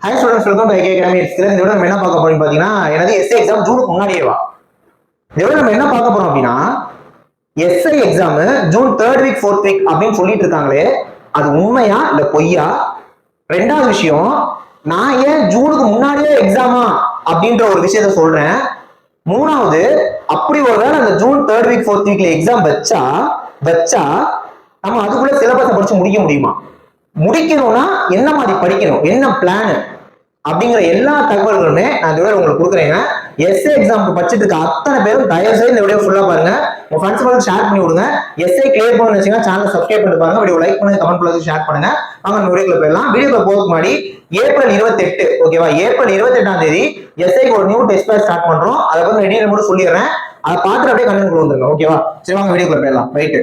Hi students, welcome to IK academy. இந்த விட நம்ம என்ன பார்க்க போறோம் பார்த்தீங்கன்னா, எனது எஸ்ஐ எக்ஸாம் ஜூனுக்கு முன்னாடியேவா. இந்த விட நம்ம என்ன பார்க்க போறோம் அப்படின்னா, SI exam June 3rd week 4th week அப்படின்னு சொல்லிட்டு இருக்காங்களே, அது உண்மையா இல்ல பொய்யா? ரெண்டாவது விஷயம், நான் ஏன் ஜூனுக்கு முன்னாடியே எக்ஸாமா அப்படின்ற ஒரு விஷயத்த சொல்றேன். மூணாவது, அப்படி ஒருவேளை அந்த ஜூன் 3rd வீக் 4th வீக்ல எக்ஸாம் வச்சா நம்ம அதுக்குள்ள சிலபஸை படிச்சு முடிக்க முடியுமா? முடிக்கணும்னா என்ன மாதிரி படிக்கணும், என்ன பிளான் அப்படிங்கிற எல்லா தகவல்களுமே நான் இந்த வீடியோ உங்களுக்கு கொடுக்குறேங்க. எஸ்ஐ எக்ஸாமுக்கு படிச்சுட்டு இருக்க அத்தனை பேரும் தயவு செய்து இந்த வீடியோ ஃபுல்லா பாருங்க. உங்க ஃப்ரெண்ட்ஸ் மட்டும் ஷேர் பண்ணி விடுங்க. எஸ்ஐ கிளியர் பண்ணணும்னு வச்சீங்கன்னா சேனல் சப்ஸ்கிரைப் பண்ணி பாருங்க. வீடியோ லைக் பண்ணுங்க, கமெண்ட் பண்ணுங்க, ஷேர் பண்ணுங்க. வாங்க நம்ம வீடியோக்குள்ள போயிடலாம். வீடியோக்குள்ள போறதுக்கு முன்னாடி ஏப்ரல் 28 ஓகேவா, ஏப்ரல் 28ஆம் தேதி எஸ்ஐக்கு ஒரு நியூ டெஸ்ட் பேட்ச் ஸ்டார்ட் பண்றோம். அதை பத்தி டீடைல் மட்டும் சொல்லிடுறேன். அதை பார்த்துட்டு அப்படியே கண்டென்ட் வந்துருங்க. ஓகேவா, சரி வாங்க வீடியோக்குள்ள போயிடலாம். ரைட்டு,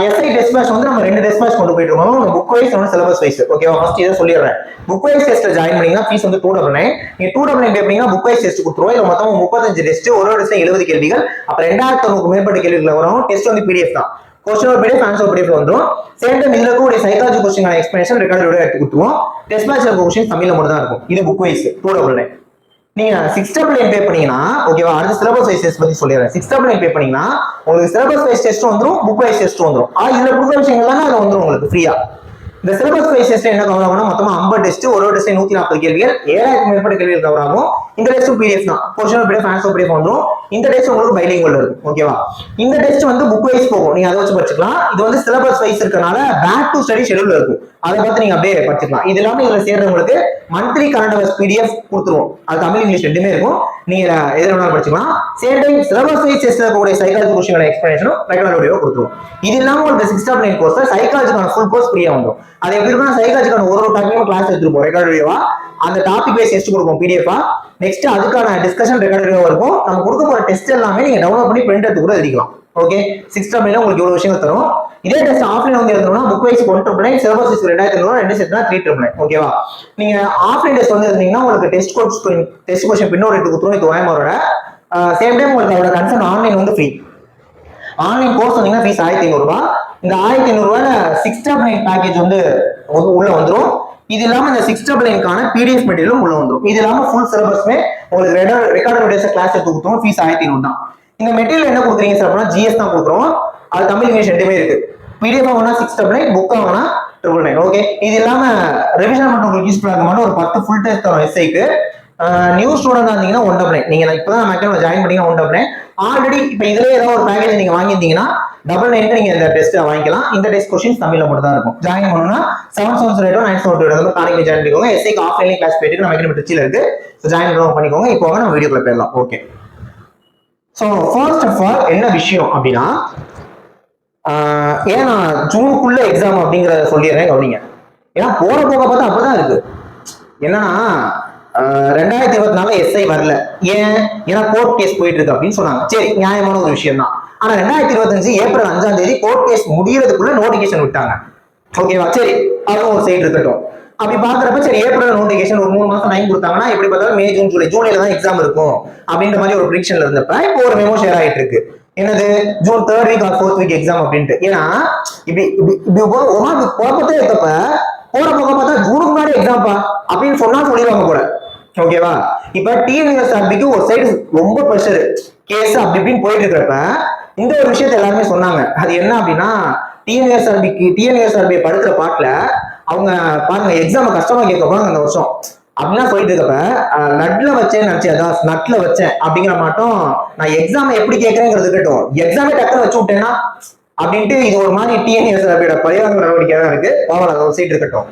எஸ்ஐ டெஸ்ட் பேட்ச் வந்து நம்ம 2 டெஸ்ட் பேட்ச் கொண்டு போயிட்டு இருக்கோம். புக் வைஸ் ஒன்று சிலபஸ் வைஸ். ஓகேவா, ஃபர்ஸ்ட் இதை சொல்லிடுறேன். புக் வைஸ் டெஸ்ட் ஜாயின் பண்ணீங்கன்னா ஃபீஸ் வந்து 299. நீங்க 299 பே பண்ணீங்கன்னா புக் வைஸ் டெஸ்ட் கொடுத்துருவோம். இதுல மொத்தம் 35 டெஸ்ட், ஒரு டெஸ்ட் 70 கேள்விகள். அப்ப 2000க்கு மேற்பட்ட கேள்விகள் வரும். டெஸ்ட் வந்து பிடிஎஃப் தான். क्वेश्चन और पीडीएफ आंसर पीडीएफ வந்துரும். சேம் டைம் இதுல கூட psychology question explanation record video எடுத்து கொடுத்துருவோம். டெஸ்ட் பேட்ச்ல क्वेश्चन தமிழ்ல மட்டும் தான் இருக்கும். இது புக் வைஸ் 299. நீங்க 699 பே பண்ணீங்கன்னா ஓகேவா, அடுத்த சிலபஸ் வைஸ் டெஸ்ட் பத்தி சொல்லிடுறேன். 699 பே பண்ணீங்கன்னா உங்களுக்கு சிலபஸ் வைஸ் டெஸ்ட் வந்துரும், புக் வைஸ் டெஸ்ட் வந்துரும். இதுல கொடுக்குற விஷயங்கள் எல்லாம் அதுல வந்துரும் உங்களுக்கு ஃப்ரீயா. இந்த சிலபஸ் வைஸ் டெஸ்ட் என்ன கவர் ஆகும்னா, மொத்தமா 50 டெஸ்ட், ஒரு டெஸ்ட் 140 கேள்விகள், 7000க்கு மேற்பட்ட கேள்விகள் கவர் ஆகும். இந்த டெஸ்ட் பிடிஎஃப் தான். क्वेश्चन और पीडीएफ आंसर पीडीएफ வந்துரும். இந்த டெஸ்ட் உங்களுக்கு பைலிங்குவல் இருக்கும். ஓகேவா, இந்த டெஸ்ட் வந்து புக் வைஸ் போகும், நீங்க அதை வச்சு படிச்சுக்கலாம். இது வந்து சிலபஸ் வைஸ் இருக்கனால பேக் டு ஸ்டடி ஷெட்யூல் இருக்கும். அதை பார்த்து நீங்க அப்படியே படிச்சுக்கலாம். இது இல்லாம இதுல சேர்றவங்களுக்கு மந்த்லி கரண்ட் அஃபேர்ஸ் பிடிஎஃப் கொடுத்துருவோம். அது தமிழ் இங்கிலீஷ் ரெண்டுமே இருக்கும். நீங்க எதுல வேணாலும் படிச்சுக்கலாம். சேம் டைம் சிலபஸ் வைஸ் டெஸ்ட்ல இருக்கக்கூடிய சைக்காலஜி क्वेश्चन எக்ஸ்பிளனேஷனும் ரெக்கார்ட் வீடியோ கொடுத்துருவோம். இது இல்லாம உங்களுக்கு 699 கோர்ஸ்ல சைக்காலஜிக்கான ஃபுல் கோர்ஸ் ஃப்ரீயா வந்துரும். அது எப்படி இருக்குன்னா, சைக்காலஜிக்கான ஒரு டாபிக்கும் கிளாஸ் எடுத்துருப்போம் ரெக்கார்ட் வீடியோவா. அந்த டாபிக் வைஸ் டெஸ்ட் கொடுப்போம் பிடிஎஃபா. நெக்ஸ்ட் அதுக்கான டிஸ்கஷன் ரெக்கார்ட் வீடியோ இருக்கும். நம்ம கொடுக்க போற டெஸ்ட் எல்லாமே நீங்க டவுன்லோட் பண்ணி பிரிண்ட் எடுத்து கூட எழுதிக்கலாம். ஓகே, 699 உங்களுக்கு இவ்வளவு விஷயங்கள் தரும். இதே டெஸ்ட் ஆஃப்லைன் வந்து எழுதணும்னா புக் வைஸ் 199, சிலபஸ் வைஸ் 2500, ரெண்டு செட்னா 399. ஓகேவா, நீங்க ஆஃப்லைன் டெஸ்ட் வந்து எழுதினீங்கன்னா உங்களுக்கு டெஸ்ட் क्वेश्चन பின்னோட எடுத்து கொடுத்துருவோம். இது OMR-ஓட. சேம் டைம் உங்களுக்கு அதோட கன்சர்ன் ஆன்லைன் வந்து ஃப்ரீ. ஆன்லைன் கோர்ஸ் வந்தீங்கன்னா ஃபீஸ் 1500 ரூபாய். இந்த 1500 ரூபாயில 699 பேக்கேஜ் வந்து உள்ள வந்துரும். இது இல்லாம இந்த 699க்கான பிடிஎஃப் மெட்டீரியலும் உள்ள வந்துரும். இது இல்லாம ஃபுல் சிலபஸ்மே உங்களுக்கு ரெக்கார்ட் வீடியோஸ் கிளாஸ் எடுத்து கொடுத்துருவோம். ஃபீஸ் 1500 தான். இந்த மெட்டீரியல் என்ன கொடுக்குறீங்க சார் அப்படின்னா, ஜிஎஸ் தான் கொடுக்குறோம். அது தமிழ் இங்கிலீஷ் ரெண்டுமே இருக்கு. பிடிஎஃப் ஆகுனா 699, புக் ஆகுனா 999. ஓகே, இது இல்லாம ரிவிஷன் மட்டும் உங்களுக்கு யூஸ்ஃபுல்லா இருக்க மட்டும் ஒரு 10 ஃபுல் டெஸ்ட் தரும் எஸ்ஐக்கு. நியூ ஸ்டூடெண்ட் இருந்தீங்கன்னா 199. நீங்க இப்பதான் மேக்ஸிமம் ஜாயின் பண்ணீங்கன்னா 199. ஆல்ரெடி இப்ப இதுல ஏதாவது ஒரு பேக்கேஜ் நீங்க வாங்கியிருந்தீங்கன்னா 99 நீங்க இந்த டெஸ்ட் வாங்கிக்கலாம். இந்த டெஸ்ட் क्वेश्चंस தமிழ்ல மட்டும் தான் இருக்கும். ஜாயின் பண்ணனும்னா 7778 978 காணிக்கு ஜாயின் பண்ணிக்கோங்க. எஸ்ஐக்கு ஆஃப்லைன்ல கிளாஸ் போயிட்டு நம்ம அகாடமி ட்ரிச்சில இருக்கு. சோ ஜாயின் பண்ணிக்கோங்க. இப்போ நம்ம வீடியோக்குள்ள போயிடலாம். Okay, so first of all என்ன விஷயம் அப்படின்னா, ஏன் நான் ஜூனுக்குள்ள எக்ஸாம் அப்படிங்கறத சொல்லிடுறேன், கவனிங்க. ஏன்னா போற போக பார்த்தா அப்பதான் இருக்கு. என்னன்னா 2024 எஸ்ஐ வரல. ஏன்னா கோர்ட் கேஸ் போயிட்டு இருக்கு அப்படின்னு சொன்னாங்க. சரி, நியாயமான ஒரு விஷயம் தான். ஆனா 2025 ஏப்ரல் 5ஆம் தேதி கோர்ட் கேஸ் முடியறதுக்குள்ள நோட்டிபிகேஷன் விட்டாங்க. ஓகேவா, சரி அதுவும் ஒரு சைடு இருக்கட்டும். அப்படி பாக்குறப்ப சரி, ஏப்ரல் நோட்டிபிகேஷன் ஒரு 3 மாசம் டைம் கொடுத்தாங்கன்னா எப்படி பார்த்தாலும் மே ஜூன் ஜூலைல தான் எக்ஸாம் இருக்கும் அப்படின்ற மாதிரி ஒரு ப்ரிடிக்ஷன்ல இருந்தப்ப இப்போ ஒரு மெமோ ஷேர் ஆயிட்டு இருக்கு. என்னது, June 3rd week or 4th week exam அப்படின்ட்டு. ஏன்னா இப்படி குழப்பத்தே இருக்கப்ப போற போக பார்த்தா ஜூனுக்கு முன்னாடி எக்ஸாம்பா அப்படின்னு சொன்னா சொல்லிடுவாங்க போல. ஓகேவா, இப்ப டிஎன்எஸ்ஆர்பிக்கு ஒரு சைடு ரொம்ப ப்ரெஷர் கேஸ் அப்படி இப்படின்னு போயிட்டு இருக்கிறப்ப இந்த ஒரு விஷயத்த எல்லாருமே சொன்னாங்க. அது என்ன அப்படின்னா, டிஎன்எஸ்ஆர்பி படுக்கிற பாட்டுல அவங்க பாருங்க எக்ஸாம் கஷ்டமா கேட்க போறாங்க அந்த வருஷம் அப்படின்னா சொல்லிட்டு இருக்கப்ப நட்ல வச்சேன்னு நினைச்சேன், அதான் நட்ல வச்சேன் அப்படிங்கிற மாட்டோம். நான் எக்ஸாம் எப்படி கேட்கறேங்கிறது கேட்டோம், எக்ஸாமே டக்குன்னு வச்சு விட்டேன்னா அப்படின்ட்டு இது ஒரு மாதிரி டிஎன்எஸ்ஆர்பியோட பரிவாங்க நடவடிக்கையா தான் இருக்கு. பாவம் அதை ஒரு சைடு இருக்கட்டும்.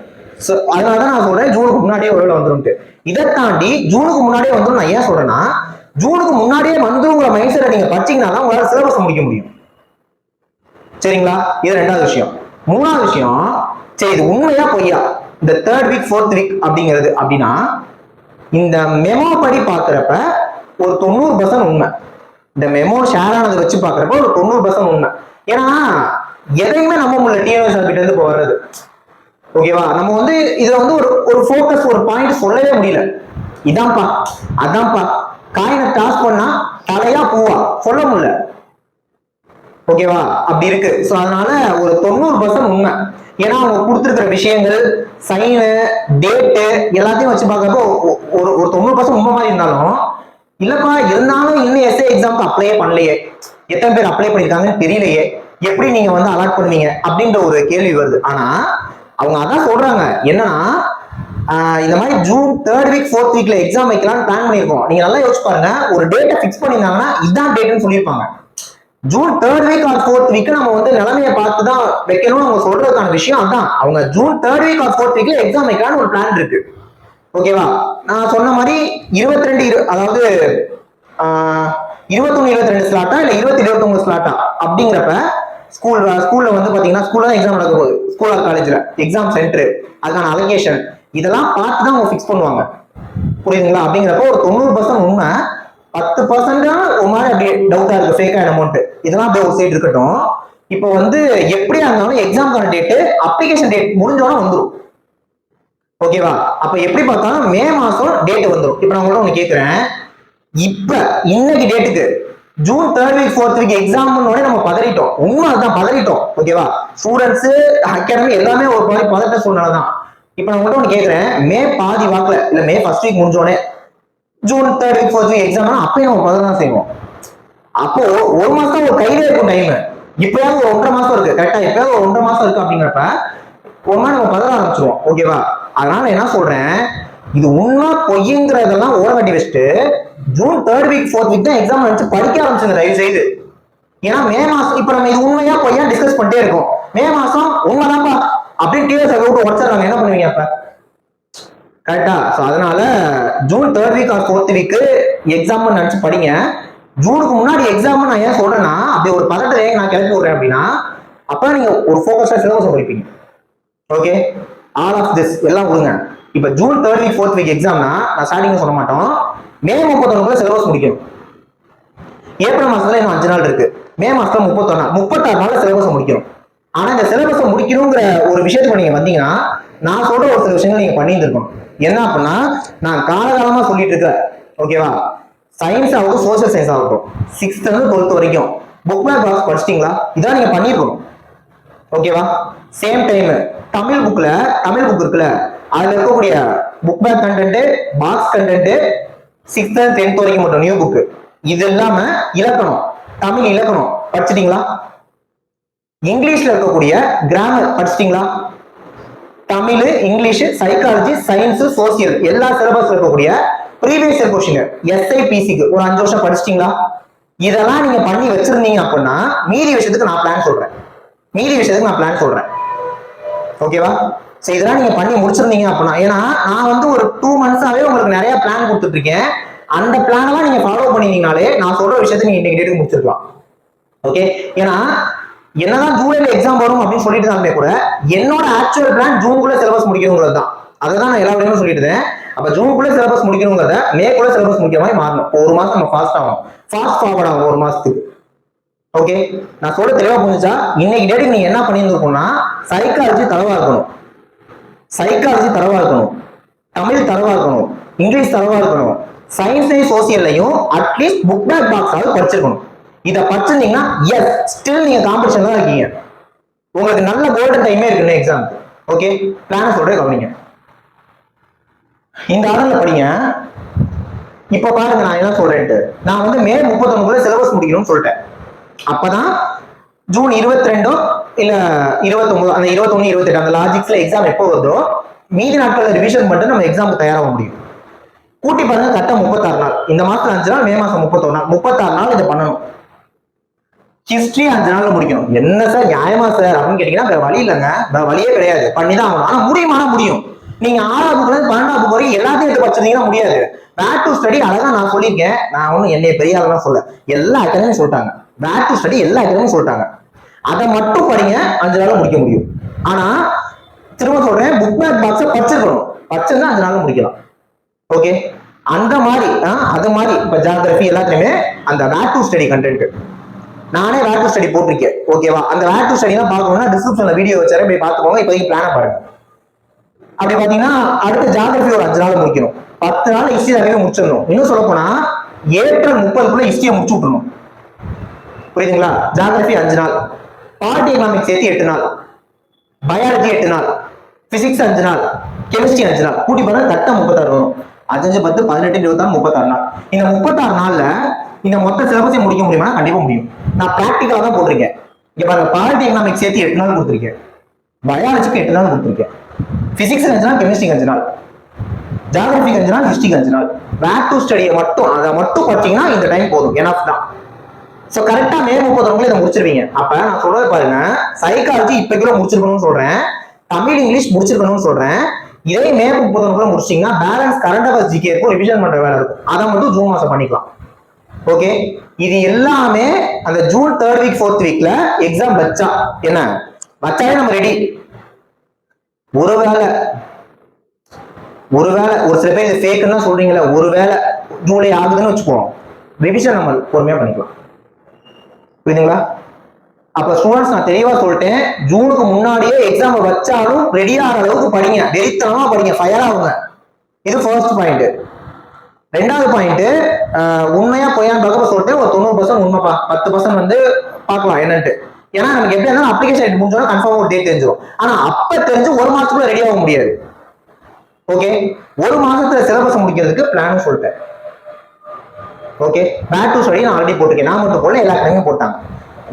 அதனாலதான் நான் சொல்றேன் ஜூனுக்கு முன்னாடியே ஒரு வந்துரும். இதை தாண்டி ஜூனுக்கு முன்னாடியே வந்துடும். நான் ஏன் சொல்றேன்னா, ஜூனுக்கு முன்னாடியே வந்துருங்கிற மைண்ட் செட்டை நீங்க படிச்சீங்கன்னா தான் உங்களால சிலபஸ் முடிக்க முடியும். சரிங்களா, இது ரெண்டாவது விஷயம். மூணாவது விஷயம், சரி இது உண்மையா பொய்யா இந்த 3rd வீக் 4th வீக் அப்படிங்கிறது அப்படின்னா, இந்த மெமோ படி பாக்குறப்ப ஒரு 90% உண்மை. இந்த மெமோ ஷேர் ஆனதை வச்சு பாக்குறப்ப ஒரு 90% உண்மை. ஏன்னா எதையுமே நம்ம முடியல டிஎன்எஸ்ஆர்பி கிட்ட இருந்து வர்றது. ஓகேவா, நம்ம வந்து இதுல வந்து ஒரு ஃபோக்கஸ் ஒரு பாயிண்ட் சொல்லவே முடியல. இதான்ப்பா அதான்ப்பா, காயினை டாஸ் பண்ணா தலையா பூவா சொல்ல முடியல. ஓகேவா, அப்படி இருக்கு. சோ அதனால ஒரு 90% உண்மை. ஏன்னா அவங்க கொடுத்துருக்கிற விஷயங்கள், சைனு, டேட்டு எல்லாத்தையும் வச்சு பார்க்கறப்போ ஒரு ஒரு 90% உண்மை மாதிரி இருந்தாலும், இல்லப்பா இருந்தாலும் இன்னும் எஸ்ஏ எக்ஸாமுக்கு அப்ளையே பண்ணலையே, எத்தனை பேர் அப்ளை பண்ணிருக்காங்கன்னு தெரியலையே, எப்படி நீங்க வந்து அலாட் பண்ணுவீங்க அப்படின்ற ஒரு கேள்வி வருது. ஆனா அவங்க அதான் சொல்றாங்க என்னன்னா, இந்த மாதிரி ஜூன் 3rd வீக் 4th வீக்ல எக்ஸாம் வைக்கலாம்னு பிளான் பண்ணிருக்கோம். நீங்க நல்லா யோசிச்சு பாருங்க, ஒரு டேட்டை ஃபிக்ஸ் பண்ணிருந்தாங்கன்னா இதான் டேட்னு சொல்லியிருப்பாங்க. June 3rd week or 4th week நம்ம வந்து நிலைமையை பார்த்து தான் வைக்கணும்னு அவங்க சொல்றதுக்கான விஷயம் அதான். அவங்க June 3rd week or 4th வீக்ல எக்ஸாம் வைக்கலாம்னு ஒரு பிளான் இருக்கு. ஓகேவா? நான் சொன்ன மாதிரி 22 அதாவது 21-22 ஸ்லாட்டா இல்ல 20-21 ஸ்லாட்டா அப்படிங்கிறப்ப ஸ்கூல்ல வந்து பாத்தீங்கன்னா ஸ்கூல்ல தான் எக்ஸாம் நடக்க போகுது, ஸ்கூல் ஆர் காலேஜ்ல எக்ஸாம் சென்டர், அதுக்கான அலோகேஷன் இதெல்லாம் பார்த்து தான் அவங்க ஃபிக்ஸ் பண்ணுவாங்க. புரியுதுங்களா? அப்படிங்கிறப்ப ஒரு 90% உண்மை, 10% ஒரு மாதிரி அப்படியே டவுட்டா இருக்கு, ஃபேக்கான அமௌண்ட், இதெல்லாம் அப்படியே ஒரு சைடு இருக்கட்டும். இப்போ வந்து எப்படியா இருந்தாலும் எக்ஸாம்கான டேட்டு அப்ளிகேஷன் டேட் முடிஞ்சோன்னா வந்துடும். ஓகேவா? அப்ப எப்படி பார்த்தாலும் மே மாசம் டேட் வந்துடும். இப்ப நான் உங்கள்ட்ட ஒண்ணு கேட்கிறேன், இப்ப இன்னைக்கு டேட்டுக்கு June 3rd week 4th week exam நம்ம பதறிட்டோம். உண்மை அதுதான், பதறிட்டோம். ஓகேவா? ஸ்டூடெண்ட்ஸ், அகாடமி எல்லாமே ஒரு மாதிரி பதட்ட சூழ்நிலை தான். இப்ப நான் உங்கள்ட்ட ஒண்ணு கேட்கிறேன், மே பாதி வாக்குல இல்ல மே ஃபர்ஸ்ட் வீக் முடிஞ்சோடனே June 3rd week 4th week exam அப்பயும் நம்ம பதற தான் செய்வோம். அப்போ ஒரு மாசம் ஒரு கையில இருக்கும் டைம். இப்பயாவது ஒரு 1.5 மாசம் இருக்கு, கரெக்டா? இப்பயாவது ஒரு 1.5 மாசம் இருக்கு அப்படிங்கிறப்ப ஒரு மாதிரி நம்ம பதற ஆரம்பிச்சிருவோம். ஓகேவா? அதனால என்ன சொல்றேன், இது உண்மை பொய்ங்கிறதெல்லாம் ஓரம் கட்டி வச்சுட்டு June 3rd week 4th week தான் எக்ஸாம் நினைச்சு படிக்க ஆரம்பிச்சுங்க தயவு செய்து. ஏன்னா மே மாசம் இப்ப நம்ம இது உண்மையா பொய்யா டிஸ்கஸ் பண்ணிட்டே இருக்கோம். மே மாசம் உண்மைதான்ப்பா அப்படின்னு டிஎஸ் விட்டு உடச்சிடறாங்க, என்ன பண்ணுவீங்க அப்ப? கரெக்டா? ஸோ அதனால June 3rd week or 4th week exam நினைச்சு படிங்க. ஜூனுக்கு முன்னாடி எக்ஸாம் நான் ஏன் சொல்றேன்னா, அப்படி ஒரு பதட்டத்தை நான் கிளப்பி விடுறேன் அப்படின்னா அப்ப நீங்க ஒரு ஃபோக்கஸா சிலபஸ் படிப்பீங்க. ஓகே, ஆல் ஆஃப் திஸ் எல்லாம் கொடுங்க. இப்ப June 3rd week 4th week எக்ஸாம்னா நான் ஸ்டார்டிங் சொல்ல மாட்டோம், மே 31 சிலபஸ் முடிக்கணும். ஏப்ரல் மாசத்துல இன்னும் 5 நாள் இருக்கு, மே மாசத்துல 36 நாள்ல சிலபஸ் முடிக்கணும். ஆனா இந்த சிலபஸை முடிக்கணுங்கிற ஒரு விஷயத்துக்கு நீங்க வந்தீங்கன்னா நான் சொல்ற ஒரு சில விஷயங்கள் நீங்க பண்ணியிருந்திருக்கணும். என்ன அப்படின்னா, நான் காலகாலமா சொல்லிட்டு இருக்கேன். ஓகேவா? சயின்ஸ் ஆகட்டும், சோசியல் சயின்ஸ் ஆகட்டும், 6th இருந்து 12th வரைக்கும் புக் பேக் பாக்ஸ் படிச்சிட்டீங்களா? இதான் நீங்க பண்ணிருக்கணும். ஓகேவா? சேம் டைம் தமிழ் புக் இருக்குல்ல, அதுல இருக்கக்கூடிய book back content, box content 6th and 10th வரைக்கும் மட்டும் நியூ புக். இது இல்லாம இலக்கணம், தமிழ் இலக்கணம் படிச்சிட்டீங்களா? இங்கிலீஷ்ல இருக்கக்கூடிய கிராமர் படிச்சிட்டீங்களா? Tamil, English, psychology, science, social எல்லா சிலபஸ்ல இருக்கக்கூடிய ப்ரீவியஸ் இயர் கொஸ்டின் SIPCக்கு ஒரு 5 வருஷம் படிச்சிட்டீங்களா? இதெல்லாம் நீங்க பண்ணி வச்சிருந்தீங்க அப்படின்னா மீதி விஷயத்துக்கு நான் பிளான் சொல்றேன். ஓகேவா? சோ இதெல்லாம் நீங்க பண்ணி முடிச்சிருந்தீங்க அப்படின்னா, ஏன்னா நான் வந்து ஒரு 2 மந்த்ஸாவே உங்களுக்கு நிறைய பிளான் கொடுத்துட்டு இருக்கேன். அந்த பிளான் எல்லாம் நீங்க ஃபாலோ பண்ணினீங்கனாலே நான் சொல்ற விஷயத்தை நீங்க இன்னைக்கு டேட்டுக்கு முடிச்சிருக்கலாம். ஓகே, ஏன்னா என்னதான் ஜூலைல எக்ஸாம் வரும் அப்படின்னு சொல்லிட்டு இருந்தாலுமே கூட என்னோட ஆக்சுவல் பிளான் ஜூனுக்குள்ள சிலபஸ் முடிக்கணுங்கிறது தான். அதுதான் நான் எல்லா விடையும் சொல்லிட்டு இருந்தேன். அப்ப ஜூனுக்குள்ள சிலபஸ் முடிக்கணுங்கிறத மேக்குள்ள சிலபஸ் முடிக்கிற மாதிரி மாறணும். ஒரு மாசம் நம்ம ஃபாஸ்ட் ஃபார்வர்ட் ஆகும் ஒரு மாசத்துக்கு. ஓகே, நான் சொல்ல தெளிவா புரிஞ்சா இன்னைக்கு டேட்டுக்கு நீங்க என்ன பண்ணியிருந்திருக்கோம்னா, சைக்காலஜி தரவா இருக்கணும், தமிழ் தரவா இருக்கணும், இங்கிலீஷ் தரவா இருக்கணும், சயின்ஸையும் சோசியல்லையும் அட்லீஸ்ட் புக் பேக் பாக்ஸாவது படிச்சிருக்கணும். இதை படிச்சிருந்தீங்கன்னா எஸ் ஸ்டில் நீங்க காம்படிஷன் தான் இருக்கீங்க. உங்களுக்கு நல்ல கோல்டன் டைமே இருக்குன்னு எக்ஸாம். ஓகே, பிளான சொல்றேன் கவனிங்க. இந்த ஆர்டர்ல படிங்க. இப்ப பாருங்க நான் என்ன சொல்றேன்ட்டு. நான் வந்து மே 31 சிலபஸ் முடிக்கணும்னு சொல்லிட்டேன். அப்பதான் ஜூன் 22 இல்ல 29 அந்த 21 28 அந்த லாஜிக்ஸ்ல எக்ஸாம் எப்போ வருதோ மீதி நாட்கள்ல ரிவிஷன் பண்ணிட்டு நம்ம எக்ஸாமுக்கு தயாராக முடியும். கூட்டி பாருங்க, கரெக்டா 36 நாள். இந்த மாசத்துல 5 நாள், மே மாசம் 31 நாள், 36 நாள் இதை பண்ணணும். ஹிஸ்டரி 5 நாள்ல முடிக்கணும். என்ன சார் நியாயமா சார் அப்படின்னு கேட்டீங்கன்னா வேற வழி இல்லைங்க, வேற வழியே கிடையாது, பண்ணிதான் ஆகணும். ஆனா முடியும். நீங்க 6ஆம் புக்ல இருந்து 12ஆம் புக் வரைக்கும் எல்லாத்தையும் எடுத்து படிச்சிருந்தீங்கன்னா முடியாது. பேக் டு ஸ்டடி அழகா நான் சொல்லியிருக்கேன். நான் ஒன்னும் என்னை பெரிய ஆளெல்லாம் சொல்ல, எல்லா அகாடமியும் சொல்லிட்டாங்க. பேக் டு ஸ்டடி எல்லா அகாடமியும் சொல்லிட்டாங்க. அதை மட்டும் படிங்க, 5 நாள்ல முடிக்க முடியும். ஆனா திரும்ப சொல்றேன், புக் பேக் பாக்ஸை படிச்சிருக்கணும். படிச்சிருந்தா 5 நாள்ல முடிக்கலாம். ஓகே, அந்த மாதிரி அது மாதிரி இப்ப ஜியோகிராஃபி எல்லாத்தையுமே அந்த பேக் டு ஸ்டடி கண்டென்ட் நானே பேக் டு ஸ்டடி போட்டிருக்கேன். ஓகேவா? அந்த பேக் டு ஸ்டடி தான் பார்க்கணும்னா டிஸ்கிரிப்ஷன்ல வீடியோ வச்சாரு, போய் பார்த்துக்கோங்க. இப்போதைக்கு பிளான பாருங்க. அப்படி பாத்தீங்கன்னா அடுத்த ஜியோகிராஃபி ஒரு 5 நாள் முடிக்கணும், 10 நாள் ஹிஸ்டரி நிறைய முடிச்சிடணும். இன்னும் சொல்ல போனா ஏப்ரல் 30 ஹிஸ்டரியை முடிச்சு விட்டுணும். புரியுதுங்களா? ஜியோகிராஃபி 5 நாள், பார்ட்டி எக்கனாமிக்ஸ் சேர்த்து 8 நாள், பயாலஜி 8 நாள், பிசிக்ஸ் 5 நாள், கெமிஸ்ட்ரி 5 நாள், கூட்டி பாருங்க கரெக்டா 36 வரும். 5 10 18 26 36 நாள். இந்த 36 நாள்ல இந்த மொத்த சிலபஸை முடிக்க முடியுமா? கண்டிப்பா முடியும். நான் பிராக்டிகலா தான் போட்டிருக்கேன். இங்க பாருங்க, பாலிட்டி எக்கனாமிக்ஸ் சேர்த்து 8 நாள் கொடுத்துருக்கேன், பயாலஜிக்கு 8 நாள் கொடுத்துருக்கேன், பிசிக்ஸ் 5 நாள், கெமிஸ்ட்ரி 5 நாள், ஜியோகிராஃபி 5 நாள், ஹிஸ்டரி 5 நாள். பேக் டு ஸ்டடியை மட்டும் அதை மட்டும் படிச்சீங்கன்னா இந்த டைம் போதும், எனஃப் தான். சோ கரெக்டா மே 30 இதை முடிச்சிருவீங்க. அப்ப நான் சொல்றது பாருங்க, சைக்காலஜி இப்ப முடிச்சிருக்கணும்னு சொல்றேன், தமிழ் இங்கிலீஷ் முடிச்சிருக்கணும்னு சொல்றேன். இதே மே 30 முடிச்சிட்டீங்கன்னா பேலன்ஸ் கரண்ட் அஃபேர்ஸ் ஜிகே இருக்கும், ரிவிஷன் பண்ற வேலை இருக்கும். அதை மட்டும் ஜூன் மாசம் பண்ணிக்கலாம். ஓகே, இது எல்லாமே அந்த ஜூன் 3rd வீக் 4th வீக்ல எக்ஸாம் வச்சா என்ன வச்சாலே நம்ம ரெடி. ஒருவேளை ஒரு சில பேர் இது ஃபேக்குன்னு சொல்றீங்களா, ஒருவேளை ஜூலை ஆகுதுன்னு வச்சுக்குவோம், ரிவிஷன் நம்ம பொறுமையா பண்ணிக்கலாம். புரியுதுங்களா? அப்ப ஸ்டூடெண்ட்ஸ் நான் தெளிவா சொல்லிட்டேன், ஜூனுக்கு முன்னாடியே எக்ஸாம் வச்சாலும் ரெடியா ஆகிற அளவுக்கு படிங்க, வெறித்தனமா படிங்க, ஃபயர் ஆகுங்க. இது ஃபர்ஸ்ட் பாயிண்ட். ரெண்டாவது பாயிண்ட், உண்மையா பொய்யான்னு பார்க்க சொல்லிட்டு ஒரு 90% உண்மைப்பா, 10% வந்து பார்க்கலாம் என்னன்ட்டு. ஏன்னா நமக்கு எப்படி இருந்தாலும் அப்ளிகேஷன் முடிஞ்சோன்னா கன்ஃபார்ம் ஒரு டேட் தெரிஞ்சிடும். ஆனா அப்ப தெரிஞ்சு ஒரு மாசத்துக்குள்ள ரெடி ஆக முடியாது. ஓகே, ஒரு மாசத்துல சிலபஸ் முடிக்கிறதுக்கு பிளான் சொல்லிட்டேன். ஓகே, பேக் டு ஸ்டடி நான் ஆல்ரெடி போட்டிருக்கேன், நான் மட்டும் போல எல்லா அகாடமியும் போட்டாங்க.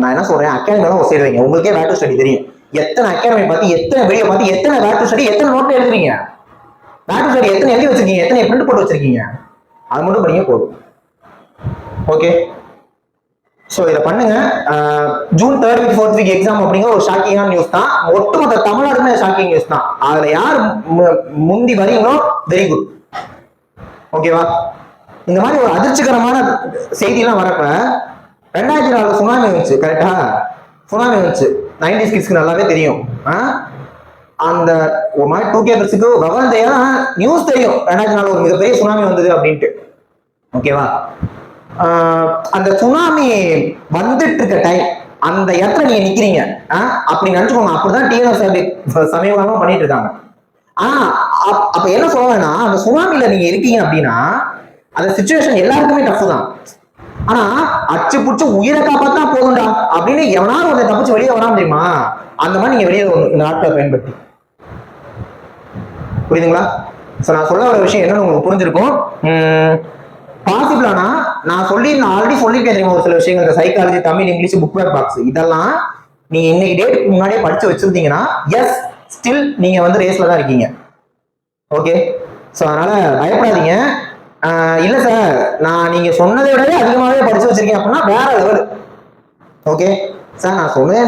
நான் என்ன சொல்றேன், அகாடமிலாம் ஒரு சைடு வைங்க, உங்களுக்கே பேக் டு ஸ்டடி தெரியும். எத்தனை அகாடமி பார்த்து, எத்தனை வீடியோ பார்த்து, எத்தனை பேக் டு ஸ்டடி, எத்தனை நோட் எழுதுறீங்க, பேக் டு ஸ்டடி எத்தனை எழுதி வச்சிருக்கீங்க, எத்தனை பிரிண்ட் போட்டு வச்சிருக்கீங்க, அது மட்டும் படிங்க போதும். ஓகே, ஸோ இதை பண்ணுங்க. June 3rd week 4th week exam அப்படிங்கிற ஒரு ஷாக்கிங்கான நியூஸ் தான், ஒட்டுமொத்த தமிழ்நாடுமே ஷாக்கிங் நியூஸ் தான். அதுல யார் முந்தி வரீங்களோ வெரி குட். ஓகேவா? இந்த மாதிரி ஒரு அதிர்ச்சிகரமான செய்திலாம் வரப்ப 2004 சுனாமி வந்துச்சு, கரெக்டா? சுனாமி வந்துச்சு, 90s கிட்ஸ்க்கு நல்லாவே தெரியும். அந்த ஒரு மாதிரி 2K கிட்ஸ்க்கு வகந்தையா நியூஸ் தெரியும் 2004 ஒரு மிகப்பெரிய சுனாமி வந்தது அப்படின்ட்டு. ஓகேவா? அந்த சுனாமி வந்துட்டு இருக்க டைம், அந்த இடத்துல நீங்க நிக்கிறீங்க அப்படி நினைச்சுக்கோங்க. அப்படிதான் டிஎன்எஸ் சமீபமா பண்ணிட்டு இருக்காங்க. அப்ப என்ன சொல்லுவேன்னா, அந்த சுனாமில நீங்க இருக்கீங்க அப்படின்னா அந்த சிச்சுவேஷன் எல்லாருக்குமே டஃப் தான். ஆனா அச்சு புடிச்சு உயிரை காப்பாத்தா போதும்டா அப்படின்னு எவனாலும் ஒருத்தர் தப்பிச்சு வெளியே வராம தெரியுமா, அந்த மாதிரி நீங்க வெளியே வரணும் இந்த நாட்களை பயன்படுத்தி. புரியுதுங்களா? சோ நான் சொல்ல வர விஷயம் என்னன்னு உங்களுக்கு புரிஞ்சிருக்கும். பாசிபிளானா நான் ஆல்ரெடி சொல்லியிருக்கேன் தெரியுமா ஒரு சில விஷயங்கள், இந்த psychology, Tamil, English, book bag box, இதெல்லாம் நீங்க இன்னைக்கு டேட் முன்னாடியே படிச்சு வச்சிருந்தீங்கன்னா எஸ் ஸ்டில் நீங்க வந்து ரேஸ்ல தான் இருக்கீங்க. ஓகே, ஸோ அதனால பயப்படாதீங்க. இல்ல சார் நான் நீங்க சொன்னதை விடவே அதிகமாகவே படிச்சு வச்சிருக்கேன் அப்படின்னா வேற லெவல். ஓகே சார், நான் சொன்னதே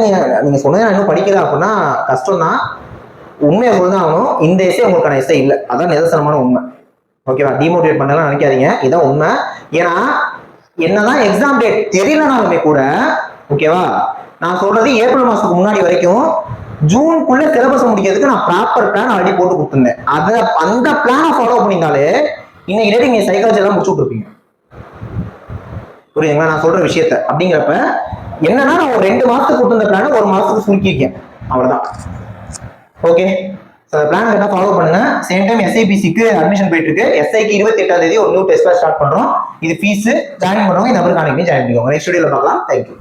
நீங்க சொன்னதே நான் இன்னும் படிக்கல அப்படின்னா கஷ்டம் தான். உண்மையை சொல்லதான் ஆகணும், இந்த எஸ்ஸே உங்களுக்கான எஸ்ஸே இல்லை, அதான் நிதர்சனமான உண்மை. ஓகேவா? டிமோட்டிவேட் பண்ணலாம் நினைக்காதீங்க, இதான் உண்மை. ஏன்னா என்னதான் எக்ஸாம் டேட் தெரியலனாலுமே கூட, ஓகேவா, நான் சொல்றது ஏப்ரல் மாசத்துக்கு முன்னாடி வரைக்கும் ஜூனுக்குள்ள சிலபஸ் முடிக்கிறதுக்கு நான் ப்ராப்பர் பிளான் ஆல்ரெடி போட்டு கொடுத்துருந்தேன். அந்த பிளானை ஃபாலோ பண்ணியிருந்தாலே இன்னைக்கு டேட் நீங்க சைக்காலஜி எல்லாம் முடிச்சு விட்டுருப்பீங்க. புரியுதுங்களா நான் சொல்ற விஷயத்த? அப்படிங்கிறப்ப என்னன்னா நான் ஒரு 2 மாசத்துக்கு கொடுத்துருந்த பிளான ஒரு மாசத்துக்கு சுருக்கிருக்கேன், அவ்வளவுதான். ஓகே, பிளான் என்ன ஃபாலோ பண்ணுங்க. சேம் டைம் எஸ்ஐபிசிக்கு அட்மிஷன் போயிட்டு இருக்கு. எஸ்ஐக்கு 28ஆம் தேதி ஒரு நியூ டெஸ்ட் ஸ்டார்ட் பண்றோம். இது ஃபீஸ், ஜாயின் பண்ணுவாங்க, இந்த நம்பருக்கு ஜாயின் பண்ணிக்கோங்க. நெக்ஸ்ட் வீடியோல பார்க்கலாம். தேங்க்யூ.